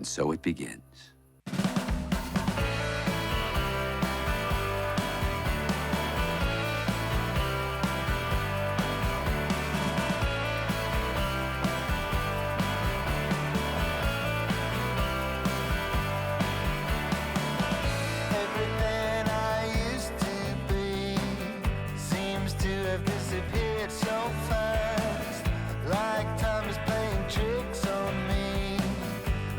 And so it begins. Everything I used to be seems to have disappeared so fast. Like time is playing tricks on me.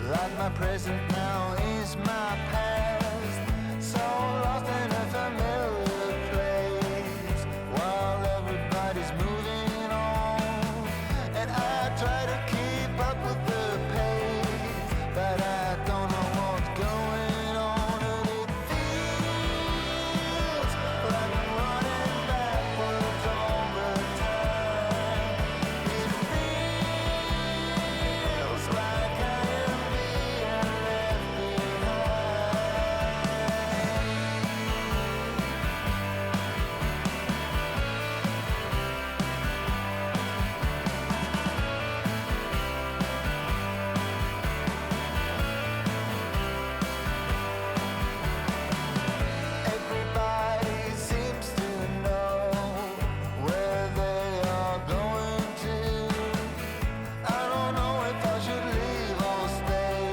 Like my present now is my past. So lost in a familiar place while everybody's moving on. And I try to keep up with the pace, but I don't know what's going on. And it feels like I'm running backwards all the time. It feels like I am being left Everybody seems to know where they are going to. I don't know if I should leave or stay,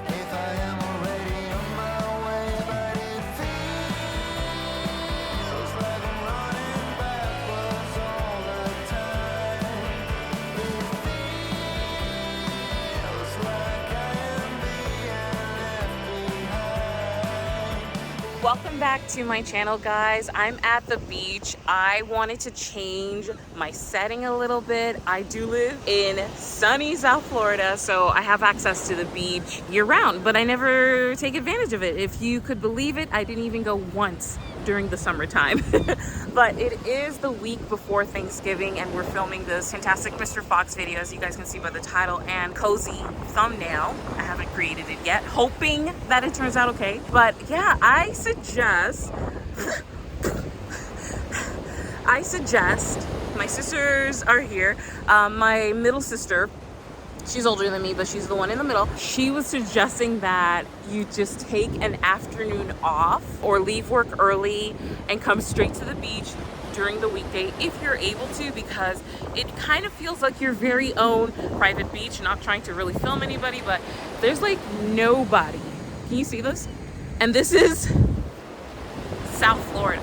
if I am already on my way, but it feels like I'm running backwards all the time. It feels like I am being left behind. Welcome back to my channel, guys. I'm at the beach. I wanted to change my setting a little bit. I do live in sunny South Florida, so I have access to the beach year round, but I never take advantage of it. If you could believe it, I didn't even go once during the summertime. But it is the week before Thanksgiving and we're filming this fantastic Mr. Fox video, as you guys can see by the title and cozy thumbnail. I haven't created it yet, hoping that it turns out okay. But yeah, I suggest my sisters are here. My middle sister, she's older than me, but she's the one in the middle. She was suggesting that you just take an afternoon off or leave work early and come straight to the beach during the weekday if you're able to, because it kind of feels like your very own private beach. Not trying to really film anybody, but there's like nobody. Can you see this? And this is South Florida.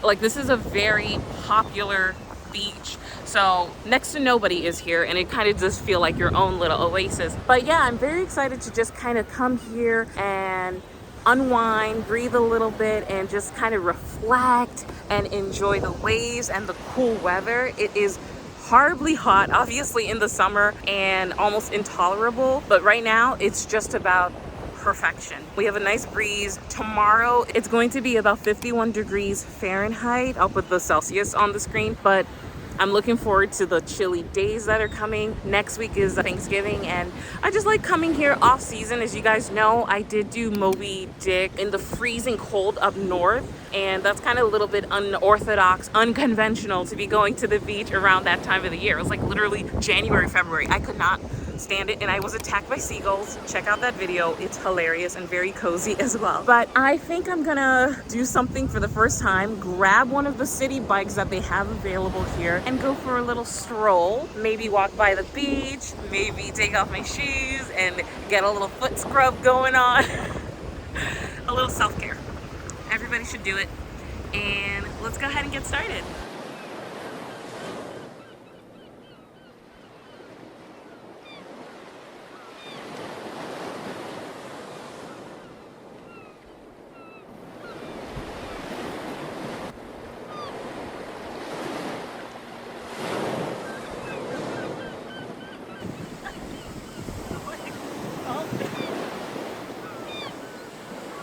Like, this is a very popular beach, so next to nobody is here, and it kind of does feel like your own little oasis. But yeah, I'm very excited to just kind of come here and unwind, breathe a little bit, and just kind of reflect and enjoy the waves and the cool weather. It is horribly hot, obviously, in the summer and almost intolerable, but right now it's just about perfection. We have a nice breeze. Tomorrow it's going to be about 51 degrees Fahrenheit. I'll put the Celsius on the screen, but I'm looking forward to the chilly days that are coming. Next week is Thanksgiving, and I just like coming here off season. As you guys know, I did do Moby Dick in the freezing cold up north, and that's kind of a little bit unorthodox, unconventional to be going to the beach around that time of the year. It was like literally January, February. I could not stand it, and I was attacked by seagulls. Check out that video. It's hilarious and very cozy as well. But I think I'm gonna do something for the first time, grab one of the city bikes that they have available here and go for a little stroll. Maybe walk by the beach, maybe take off my shoes and get a little foot scrub going on. A little self-care. Everybody should do it. And let's go ahead and get started.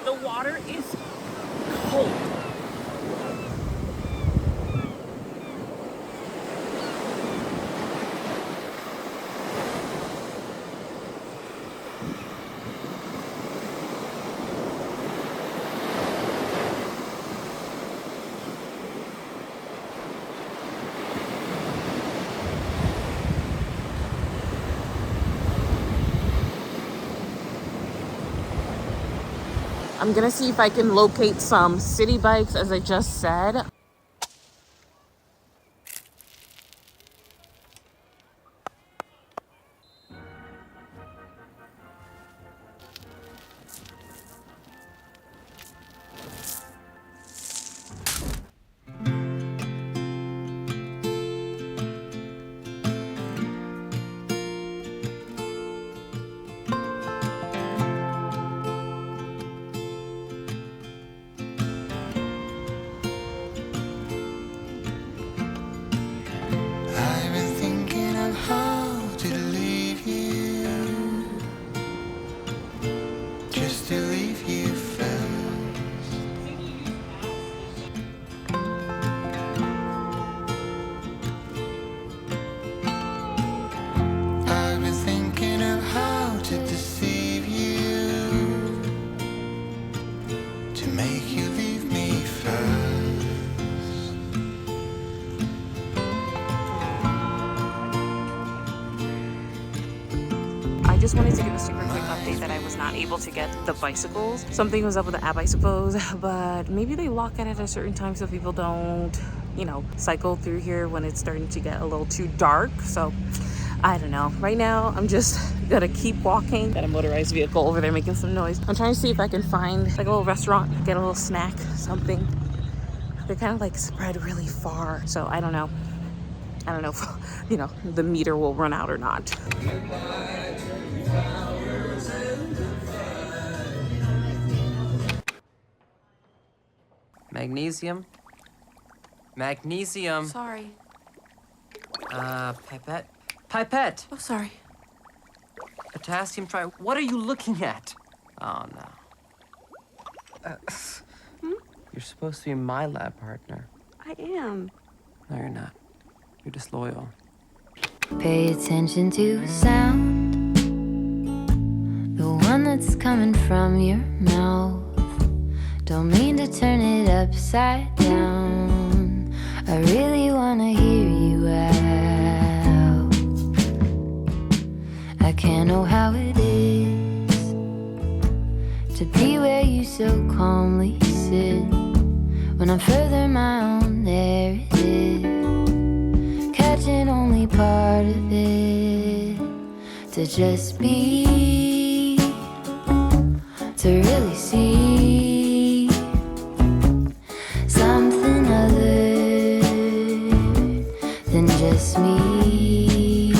The water is cold. I'm gonna see if I can locate some city bikes, as I just said. I've been thinking of how to leave you, just to leave you first. I've been thinking of how to deceive you, to make you leave me first. I just wanted to give a super quick update that I was not able to get the bicycles. Something was up with the app, I suppose, but maybe they lock it at a certain time so people don't, you know, cycle through here when it's starting to get a little too dark. So I don't know. Right now, I'm just gonna keep walking. Got a motorized vehicle over there making some noise. I'm trying to see if I can find like a little restaurant, get a little snack, something. They're kind of like spread really far, so I don't know. I don't know if, you know, the meter will run out or not. Magnesium? Magnesium. Sorry. Pipette? Pipette! Oh, sorry. Potassium tri... What are you looking at? Oh, no. You're supposed to be my lab partner. I am. No, you're not. You're disloyal. Pay attention to the sound, the one that's coming from your mouth. Don't mean to turn it upside down. I really wanna hear you out. I can't know how it is to be where you so calmly sit. When I'm further my own, there it is, catching only part of it. To just be, to really see something other than just me.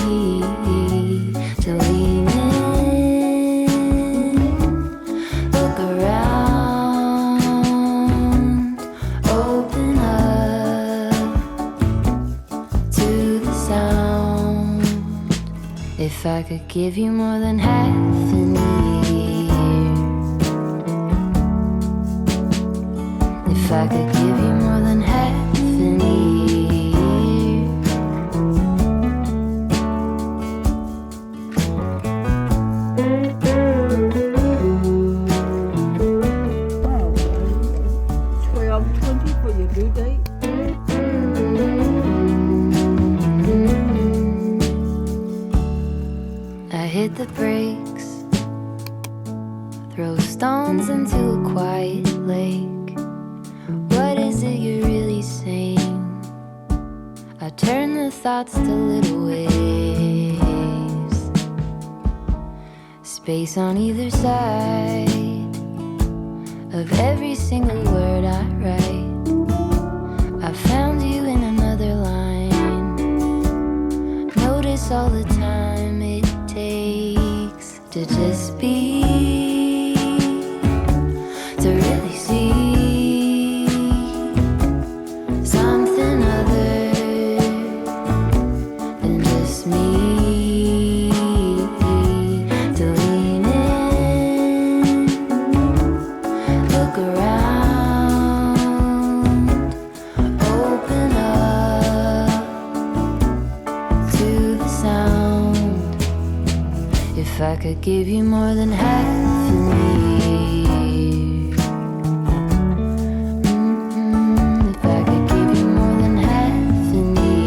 To lean in, look around, open up to the sound. If I could give you more than half an ear, if I could give you more than half an ear. For your due date? I hit the brakes, throw stones into a quiet lake. What is it you're really saying? I turn the thoughts to little waves, space on either side of every single word I write. I found you in another line. Notice all the time it takes to just be, to really see something other than just me. To lean in, look around, open up to the sound. If I could give you more than half an ear, if I could give you more than half an ear.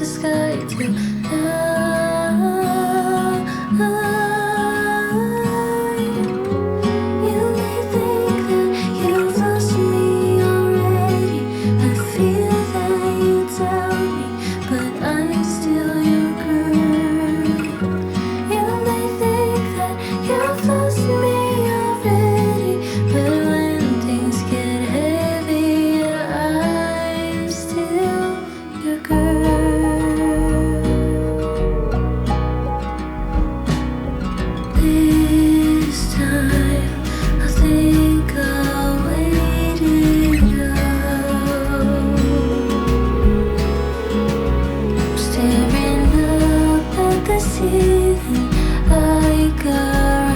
sky tonight. You may think that you've lost me already. I feel that you doubt me, but I'm still your girl. You may think that you've lost me already, but when things get heavy, I'm still your girl. This time I think I'll wait it out. Staring up at the ceiling like a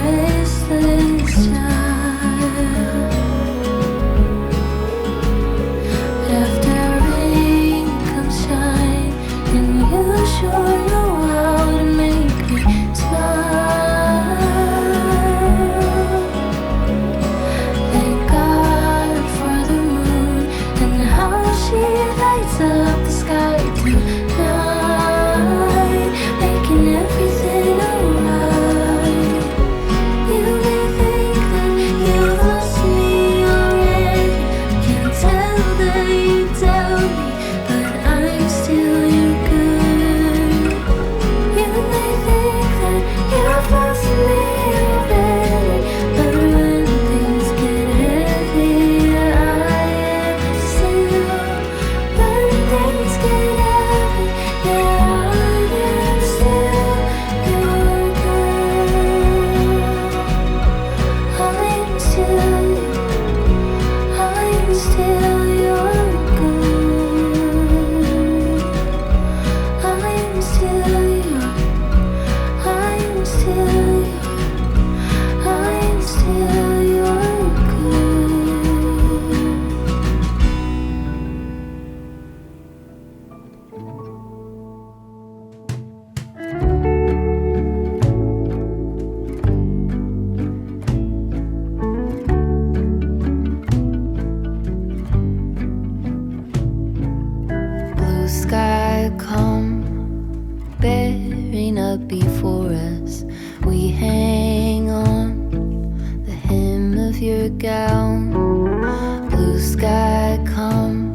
restless child. But after rain comes shine, and you sure know how to make me smile. Thank God for the moon and how she lights up the sky tonight, making everything alright. You may think that you've lost me already. Can't tell that you doubt me, but I'm still your girl. You may think that you've lost me already, but when things get heavy, I am still. When things get heavy, yeah, I am still your girl. I'm still your girl. I'm still your, I'm still your girl. Blue sky come bearing up before us. We hang on the hem of your gown. Blue sky come,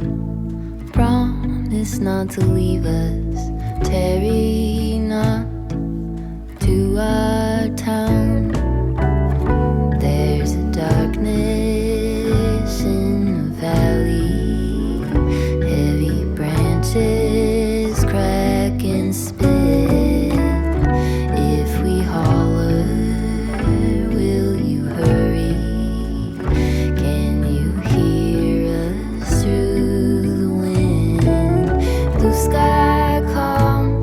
promise not to leave us. Tarry not to our town. There's a darkness in the valley, heavy branches crack and split. If we holler, will you hurry? Can you hear us through the wind? Blue sky calm,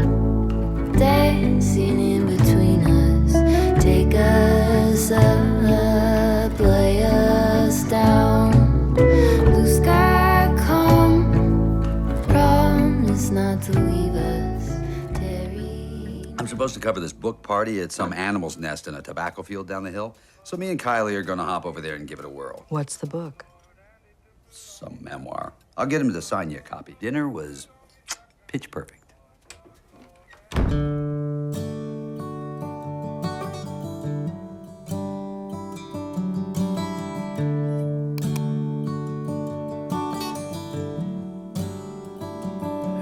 dancing in between us. Take us up, lay us down. Blue sky calm, promise not to leave us. Terry. I'm supposed to cover this book party at some animal's nest in a tobacco field down the hill. So me and Kylie are gonna hop over there and give it a whirl. What's the book? Some memoir. I'll get him to sign you a copy. Dinner was pitch perfect.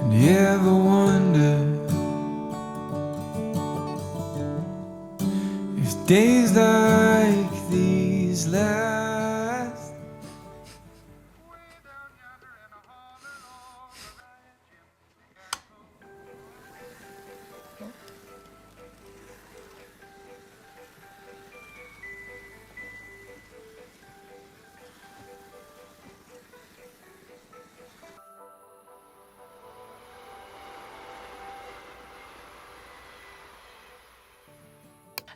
And you ever wonder if days like these last?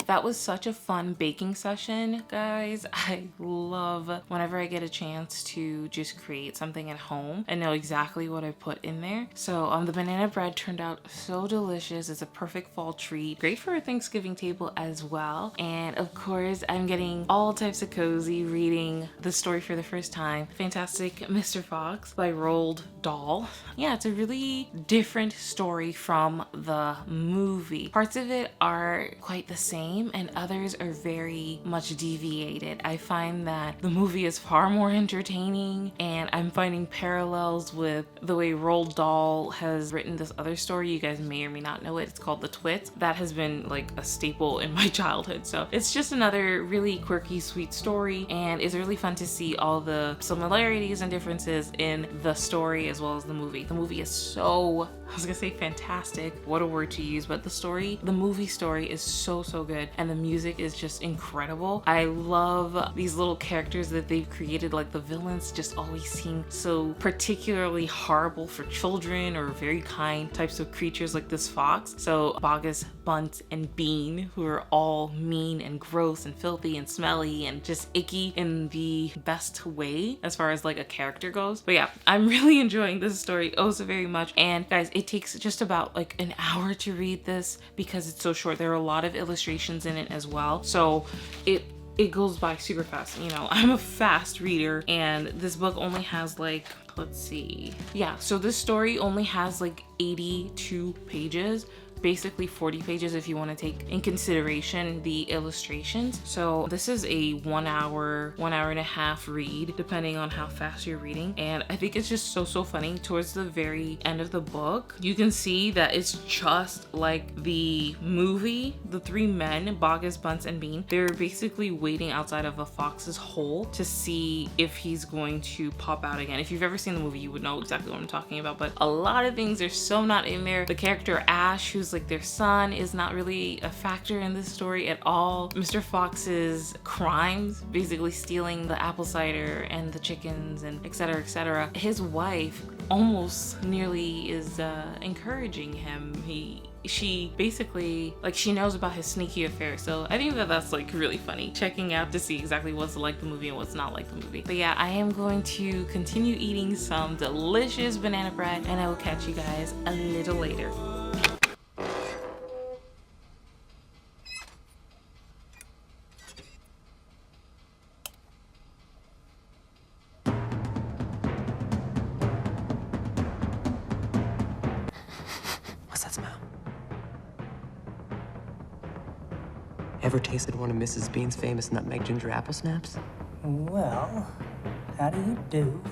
that was such a fun baking session, guys. I love whenever I get a chance to just create something at home and know exactly what I put in there. So the banana bread turned out so delicious. It's a perfect fall treat, great for a Thanksgiving table as well. And of course, I'm getting all types of cozy reading the story for the first time, Fantastic Mr. Fox by Roald Dahl. Yeah, it's a really different story from the movie. Parts of it are quite the same and others are very much deviated. I find that the movie is far more entertaining, and I'm finding parallels with the way Roald Dahl has written this other story. You guys may or may not know it. It's called The Twits. That has been like a staple in my childhood. So it's just another really quirky, sweet story, and it's really fun to see all the similarities and differences in the story as well as the movie. The movie is so, I was gonna say fantastic, what a word to use, but the movie story is so good, and the music is just incredible. I love these little characters that they've created, like the villains just always seem so particularly horrible for children or very kind types of creatures like this fox. So Bogus, Bunt, and Bean, who are all mean and gross and filthy and smelly and just icky in the best way as far as like a character goes. But yeah, I'm really enjoying this story oh so very much. And guys, it takes just about like an hour to read this because it's so short. There are a lot of illustrations in it as well, so it goes by super fast. You know, I'm a fast reader, and this book only has like, let's see, yeah, so this story only has like 82 pages, basically 40 pages if you want to take in consideration the illustrations. So this is a 1 hour and a half read, depending on how fast you're reading. And I think it's just so funny. Towards the very end of the book, you can see that it's just like the movie. The three men, Bogus, Bunce, and Bean, they're basically waiting outside of a fox's hole to see if he's going to pop out again. If you've ever seen the movie, you would know exactly what I'm talking about, but a lot of things are so not in there. The character Ash, who's like their son, is not really a factor in this story at all. Mr. Fox's crimes, basically stealing the apple cider and the chickens and etc., his wife almost nearly is encouraging him. She basically, like, she knows about his sneaky affair. So I think that that's like really funny, checking out to see exactly what's like the movie and what's not like the movie. But yeah, I am going to continue eating some delicious banana bread, and I will catch you guys a little later. What's that smell? Ever tasted one of Mrs. Bean's famous nutmeg ginger apple snaps? Well, how do you do?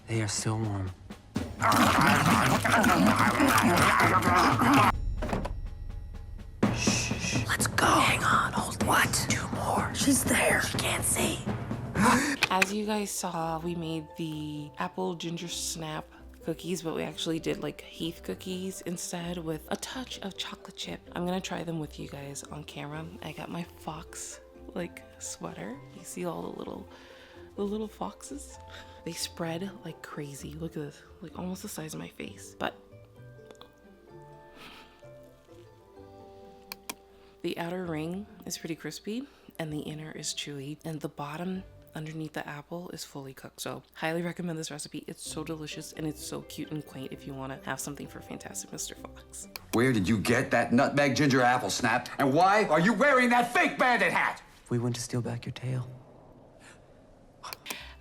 They are still warm. Shh. Let's go. Hang on, hold it. What? 2 more. She's there. She can't see. As you guys saw, we made the apple ginger snap cookies, but we actually did like heath cookies instead with a touch of chocolate chip. I'm gonna try them with you guys on camera. I got my fox like sweater. You see all the little foxes? They spread like crazy. Look at this, like almost the size of my face. But the outer ring is pretty crispy and the inner is chewy, and the bottom underneath the apple is fully cooked. So highly recommend this recipe. It's so delicious and it's so cute and quaint if you want to have something for Fantastic Mr. Fox. Where did you get that nutmeg ginger apple snap? And why are you wearing that fake bandit hat? We went to steal back your tail.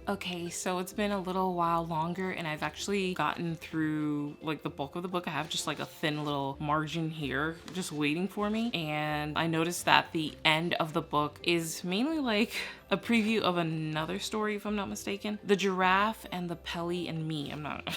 Okay, so it's been a little while longer and I've actually gotten through like the bulk of the book. I have just like a thin little margin here just waiting for me. And I noticed that the end of the book is mainly like a preview of another story, if I'm not mistaken. The Giraffe and the Pelly and Me. I'm not...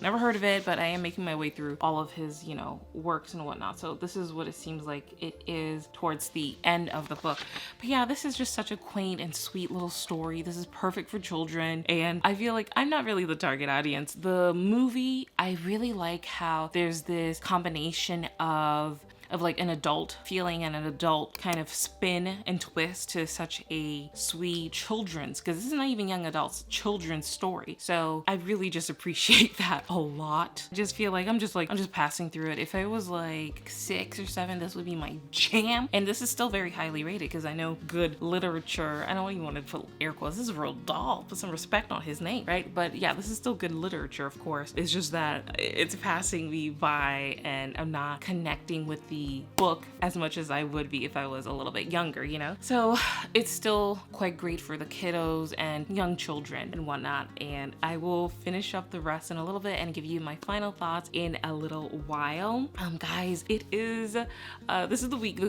Never heard of it, but I am making my way through all of his, you know, works and whatnot. So this is what it seems like it is towards the end of the book. But yeah, this is just such a quaint and sweet little story. This is perfect for children. And I feel like I'm not really the target audience. The movie, I really like how there's this combination of like an adult feeling and an adult kind of spin and twist to such a sweet children's, because this is not even young adults, children's story. So I really just appreciate that a lot. I just feel like I'm just passing through it. If I was like 6 or 7, this would be my jam. And this is still very highly rated because I know good literature. I don't even want to put air quotes. This is Roald Dahl. Put some respect on his name, right? But yeah, this is still good literature, of course. It's just that it's passing me by and I'm not connecting with the book as much as I would be if I was a little bit younger, you know? So it's still quite great for the kiddos and young children and whatnot. And I will finish up the rest in a little bit and give you my final thoughts in a little while. Guys, it is, this is the week,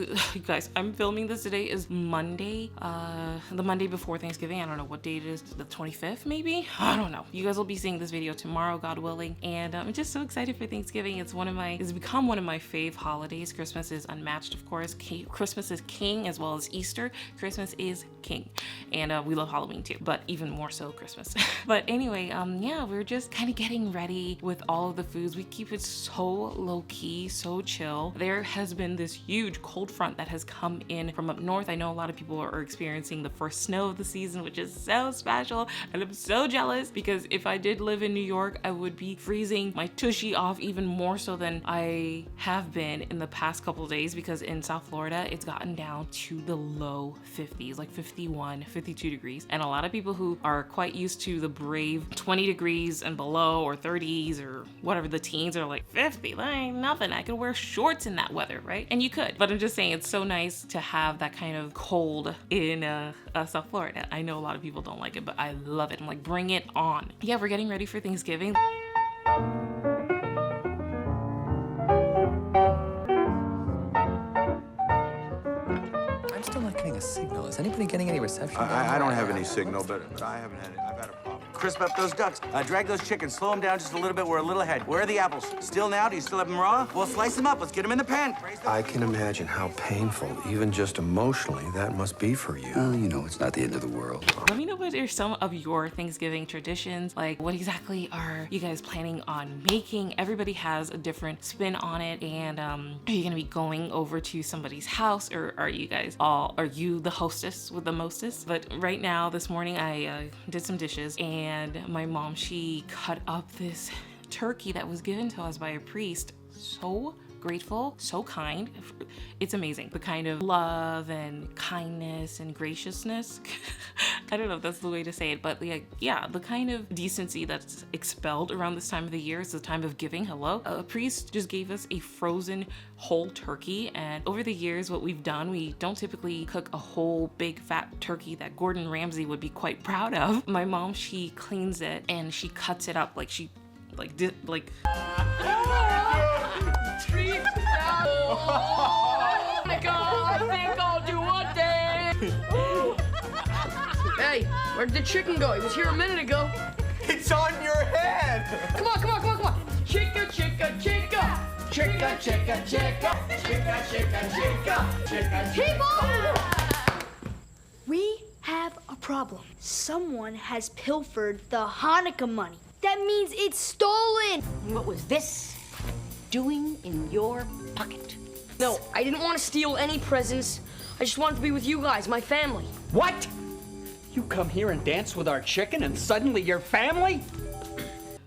guys, I'm filming this today is Monday, the Monday before Thanksgiving. I don't know what date it is, the 25th maybe? I don't know. You guys will be seeing this video tomorrow, God willing. And I'm just so excited for Thanksgiving. It's become one of my fave holidays. Christmas is unmatched, of course. Christmas is king, as well as Easter. Christmas is king. And we love Halloween too, but even more so Christmas. But anyway, yeah, we're just kind of getting ready with all of the foods. We keep it so low-key, so chill. There has been this huge cold front that has come in from up north. I know a lot of people are experiencing the first snow of the season, which is so special, and I'm so jealous because if I did live in New York, I would be freezing my tushy off even more so than I have been in the past past couple of days because in South Florida, it's gotten down to the low 50s, like 51, 52 degrees. And a lot of people who are quite used to the brave 20 degrees and below or 30s or whatever, the teens are like 50, that ain't nothing. I could wear shorts in that weather, right? And you could, but I'm just saying it's so nice to have that kind of cold in South Florida. I know a lot of people don't like it, but I love it. I'm like, bring it on. Yeah, we're getting ready for Thanksgiving. I'm still not getting a signal. Is anybody getting any reception? I don't have any signal, but I haven't had it. I've had a problem. Crisp up those ducks. Drag those chickens. Slow them down just a little bit. We're a little ahead. Where are the apples? Still now? Do you still have them raw? Well, slice them up. Let's get them in the pan. I can imagine how painful, even just emotionally, that must be for you. Well, you know, it's not the end of the world. Let me know what are some of your Thanksgiving traditions. Like, what exactly are you guys planning on making? Everybody has a different spin on it. And are you gonna be going over to somebody's house, or are you the hostess with the mostest? But right now, this morning, I did some dishes, and my mom, she cut up this turkey that was given to us by a priest. So grateful, so kind. It's amazing. The kind of love and kindness and graciousness. I don't know if that's the way to say it, but yeah, the kind of decency that's expelled around this time of the year is the time of giving. Hello. A priest just gave us a frozen whole turkey, and over the years, what we've done, we don't typically cook a whole big fat turkey that Gordon Ramsay would be quite proud of. My mom, she cleans it and she cuts it up like she Oh my God, I think I'll do a day. Hey, where did the chicken go? He was here a minute ago. It's on your head. Come on. Chicka, chicka, chicka. Chicka, chicka, chicka. Chicka, chicka, chicka. Chicka, People! We have a problem. Someone has pilfered the Hanukkah money. That means it's stolen. What was this doing in your pocket? No, I didn't want to steal any presents. I just wanted to be with you guys, my family. What? You come here and dance with our chicken and suddenly you're family?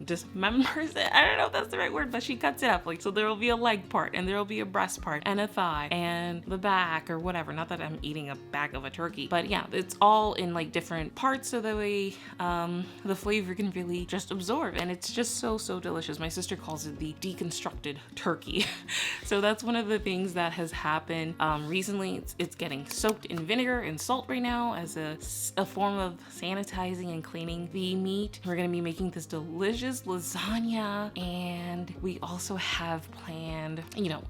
Dismembers it. I don't know if that's the right word, but she cuts it up. Like, so there will be a leg part, and there will be a breast part, and a thigh, and the back, or whatever. Not that I'm eating a back of a turkey, but yeah, it's all in like different parts, so that way the flavor can really just absorb, and it's just so delicious. My sister calls it the deconstructed turkey. So that's one of the things that has happened recently. It's getting soaked in vinegar and salt right now as a form of sanitizing and cleaning the meat. We're gonna be making this delicious lasagna, and we also have planned,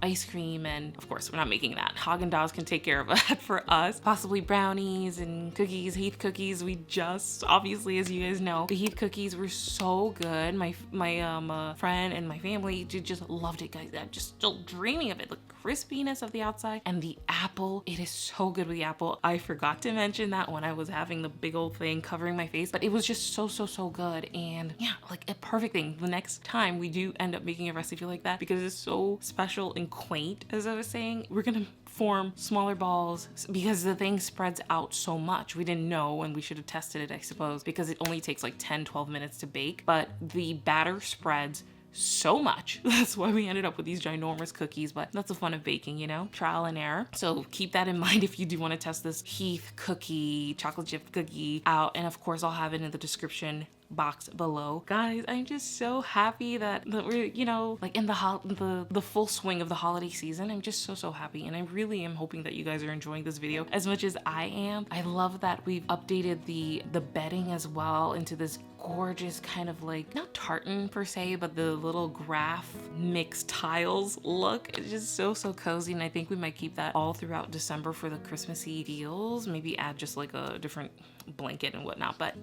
ice cream, and of course we're not making that. Haagen-Dazs can take care of that for us. Possibly brownies and cookies, Heath cookies. We just, obviously, as you guys know, the Heath cookies were so good. My friend and my family just loved it, guys. I'm just still dreaming of it. The crispiness of the outside and the apple. It is so good with the apple. I forgot to mention that when I was having the big old thing covering my face, but it was just so good. And yeah, like a perfect thing. The next time we do end up making a recipe like that, because it's so special and quaint, as I was saying, we're gonna form smaller balls because the thing spreads out so much. We didn't know, and we should have tested it, I suppose, because it only takes like 10-12 minutes to bake, but the batter spreads so much. That's why we ended up with these ginormous cookies, but that's the fun of baking, trial and error. So keep that in mind if you do want to test this Heath cookie, chocolate chip cookie out, and of course I'll have it in the description box below. Guys, I'm just so happy that we're, like in the full swing of the holiday season. I'm just so happy, and I really am hoping that you guys are enjoying this video as much as I am. I love that we've updated the bedding as well into this gorgeous kind of like, not tartan per se, but the little graph mixed tiles look. It's just so cozy, and I think we might keep that all throughout December for the Christmassy deals. Maybe add just like a different blanket and whatnot, but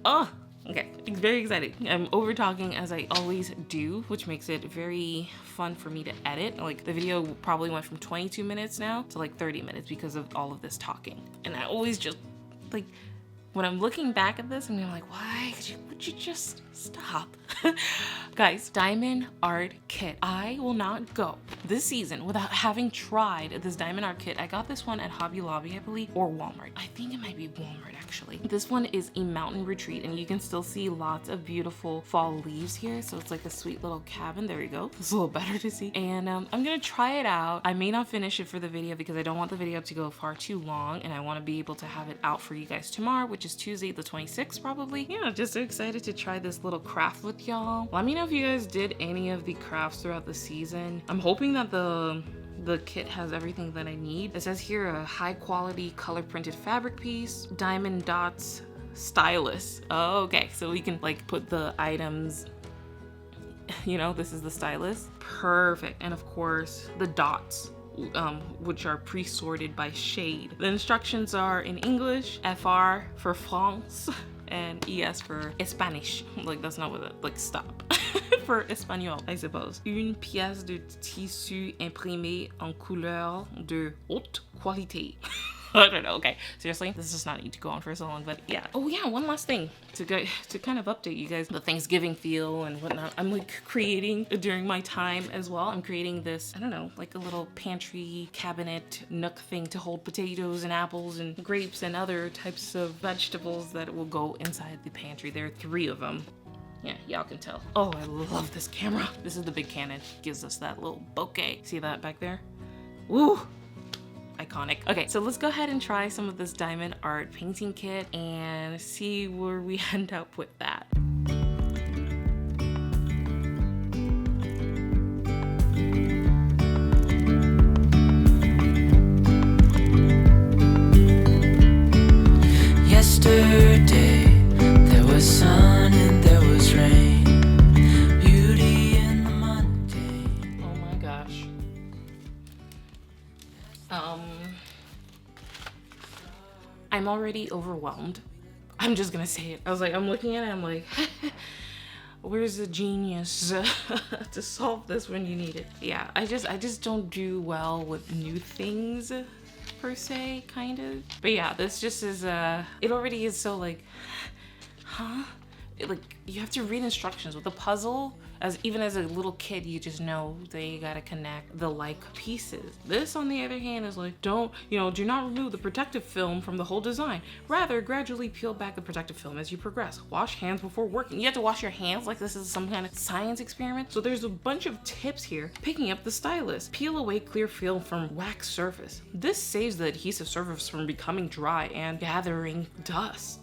okay, very excited. I'm over talking as I always do, which makes it very fun for me to edit. Like, the video probably went from 22 minutes now to like 30 minutes because of all of this talking. And I always just like when I'm looking back at this, I'm like, why would you just stop? Guys, diamond art kit. I will not go this season without having tried this diamond art kit. I got this one at Hobby Lobby, I believe, or Walmart. I think it might be Walmart actually. This one is a mountain retreat, and you can still see lots of beautiful fall leaves here. So it's like a sweet little cabin. There you go. It's a little better to see. And I'm gonna try it out. I may not finish it for the video because I don't want the video to go far too long, and I want to be able to have it out for you guys tomorrow, which is Tuesday the 26th probably. Yeah, just so excited to try this little craft with y'all. Let me know if you guys did any of the crafts throughout the season. I'm hoping that the kit has everything that I need. It says here a high quality color printed fabric piece, diamond dots, stylus. Oh, okay, so we can like put the items, you know, this is the stylus. Perfect. And of course the dots, which are pre-sorted by shade. The instructions are in English, FR for France, and ES for Spanish. Like, that's not what it, like, stop. For Espanol, I suppose. Une pièce de tissu imprimée en couleur de haute qualité. I don't know. Okay, seriously, this does not need to go on for so long, but yeah. Oh yeah, one last thing to kind of update you guys, the Thanksgiving feel and whatnot. I'm like creating during my time as well. I'm creating this, I don't know, like a little pantry cabinet nook thing to hold potatoes and apples and grapes and other types of vegetables that will go inside the pantry. There are 3 of them. Yeah, y'all can tell. Oh, I love this camera. This is the big Canon. Gives us that little bokeh. See that back there? Woo! Iconic. Okay, so let's go ahead and try some of this diamond art painting kit and see where we end up with that. Yesterday there was sun and there was rain, beauty in the mundane. Oh my gosh. I'm already overwhelmed. I'm just gonna say it. I was like, I'm looking at it, I'm like, where's the genius to solve this when you need it? Yeah, I just don't do well with new things per se, kind of. But yeah, this just is it already is so like, huh? Like, you have to read instructions with a puzzle. Even as a little kid, you just know that you gotta connect the like pieces. This, on the other hand, is like, do not remove the protective film from the whole design. Rather, gradually peel back the protective film as you progress. Wash hands before working. You have to wash your hands like this is some kind of science experiment. So there's a bunch of tips here. Picking up the stylus. Peel away clear film from wax surface. This saves the adhesive surface from becoming dry and gathering dust.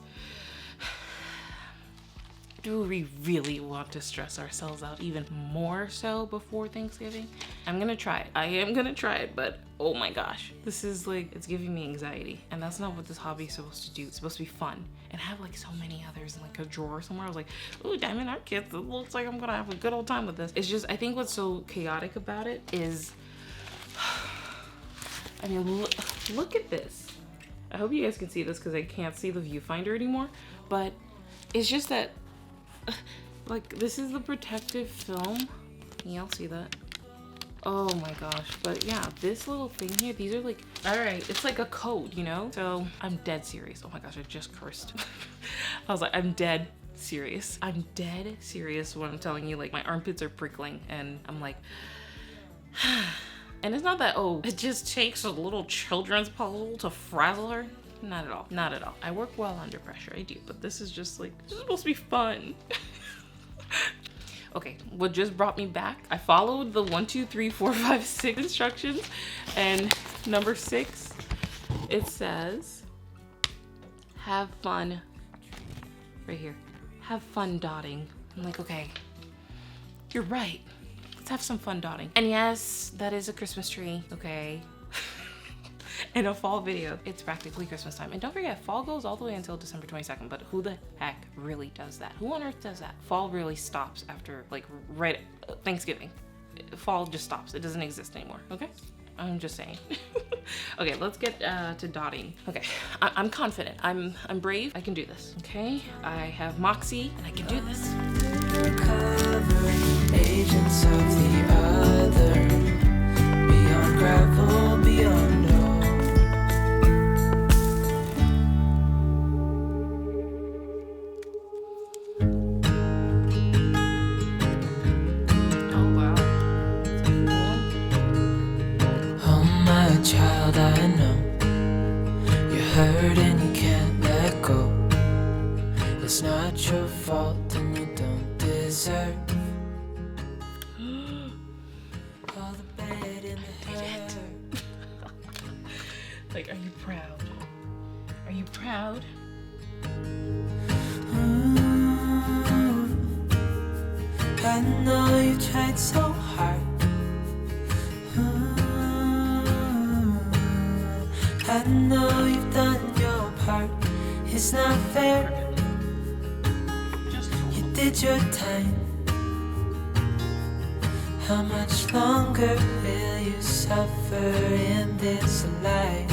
Do we really want to stress ourselves out even more so before Thanksgiving? I'm gonna try it. I am gonna try it, but oh my gosh. This is like, it's giving me anxiety. And that's not what this hobby is supposed to do. It's supposed to be fun. And have like so many others in like a drawer somewhere. I was like, ooh, diamond art kits. It looks like I'm gonna have a good old time with this. It's just, I think what's so chaotic about it is, I mean, look at this. I hope you guys can see this because I can't see the viewfinder anymore. But it's just that, like, this is the protective film. Y'all see that? Oh my gosh. But yeah, this little thing here, these are like, all right, it's like a code, you know? So I'm dead serious. Oh my gosh, I just cursed. I was like, I'm dead serious. I'm dead serious when I'm telling you, like, my armpits are prickling and I'm like, and it's not that, oh, it just takes a little children's puzzle to frazzle her. Not at all. Not at all. I work well under pressure. I do. But this is just like, this is supposed to be fun. Okay, what just brought me back, I followed the 1, 2, 3, 4, 5, 6 instructions. And number 6, it says, have fun. Right here. Have fun dotting. I'm like, okay, you're right. Let's have some fun dotting. And yes, that is a Christmas tree. Okay. In a fall video, it's practically Christmas time. And don't forget, fall goes all the way until December 22nd, but who the heck really does that? Who on earth does that? Fall really stops after, like, right Thanksgiving. Fall just stops. It doesn't exist anymore, okay? I'm just saying. Okay, let's get to dotting. Okay, I'm confident. I'm brave. I can do this, okay? I have moxie, and I can do this. Agents of the other, beyond gravel, beyond all. it's not your fault and you don't deserve all the bad in the head. Like, are you proud? Are you proud? I know you tried so hard. I know you've done your part. It's not fair. You did your time. How much longer will you suffer in this life?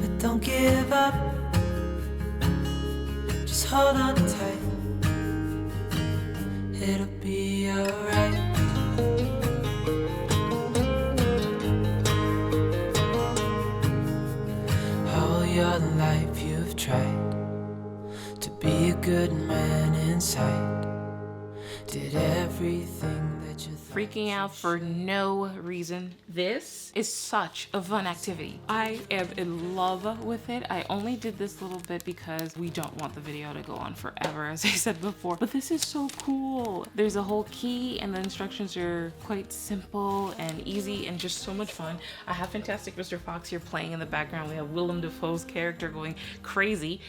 But don't give up. Just hold on tight. It'll be alright. All your life you've tried to be a good man inside. Did everything that you thought. Freaking out for no reason. This is such a fun activity. I am in love with it. I only did this little bit because we don't want the video to go on forever, as I said before, but this is so cool. There's a whole key and the instructions are quite simple and easy and just so much fun. I have Fantastic Mr. Fox here playing in the background. We have Willem Dafoe's character going crazy.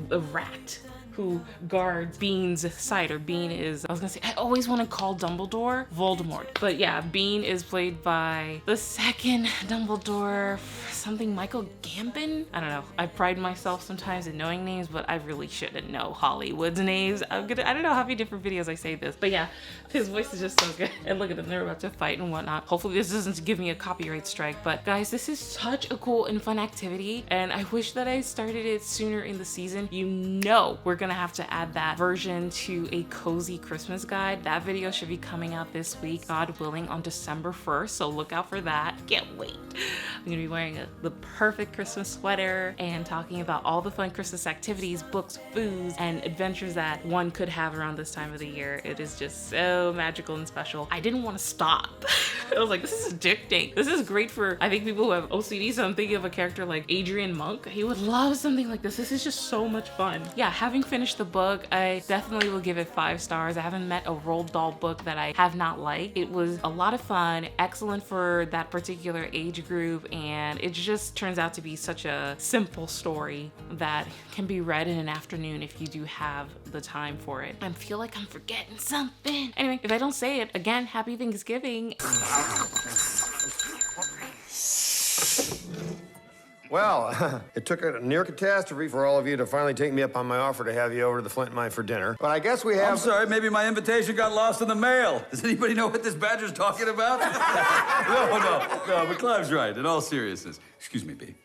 The rat who guards Bean's side, or Bean is, I always want to call Dumbledore Voldemort. But yeah, Bean is played by the second Dumbledore, something Michael Gambon? I don't know. I pride myself sometimes in knowing names, but I really shouldn't know Hollywood's names. I don't know how many different videos I say this, but yeah, his voice is just so good. And look at them, they're about to fight and whatnot. Hopefully this doesn't give me a copyright strike, but guys, this is such a cool and fun activity, and I wish that I started it sooner in the season. You know we're gonna have to add that version to a cozy Christmas guide. That video should be coming out this week, God willing, on December 1st, so look out for that. Can't wait. I'm gonna be wearing the perfect Christmas sweater and talking about all the fun Christmas activities, books, foods, and adventures that one could have around this time of the year. It is just so magical and special. I didn't want to stop. I was like, this is addicting. This is great for, I think, people who have OCD, so I'm thinking of a character like Adrian Monk. He would love something like this. This is just so much fun. Yeah, having finished the book, I definitely will give it 5 stars. I haven't met a Roald Dahl book that I have not liked. It was a lot of fun, excellent for that particular age group, and it just turns out to be such a simple story that can be read in an afternoon if you do have the time for it. I feel like I'm forgetting something. Anyway, if I don't say it, again, happy Thanksgiving. Well, it took a near catastrophe for all of you to finally take me up on my offer to have you over to the Flint Mine for dinner. But I guess we have... I'm sorry, maybe my invitation got lost in the mail. Does anybody know what this badger's talking about? No, but Clive's right, in all seriousness. Excuse me, B.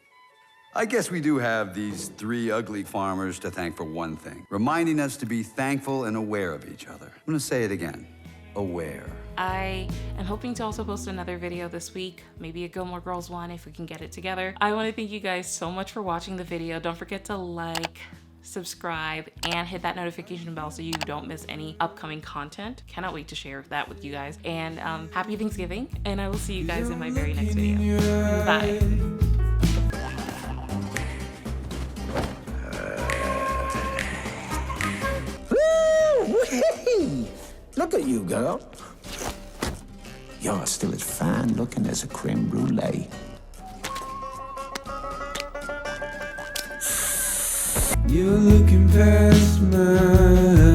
I guess we do have these 3 ugly farmers to thank for one thing, reminding us to be thankful and aware of each other. I'm gonna say it again, aware. I am hoping to also post another video this week, maybe a Gilmore Girls one if we can get it together. I want to thank you guys so much for watching the video. Don't forget to like, subscribe, and hit that notification bell so you don't miss any upcoming content. Cannot wait to share that with you guys. And happy Thanksgiving, and I will see you guys in my very next video. Bye. Look at you, girl. You're still as fine looking as a creme brulee. You're looking past my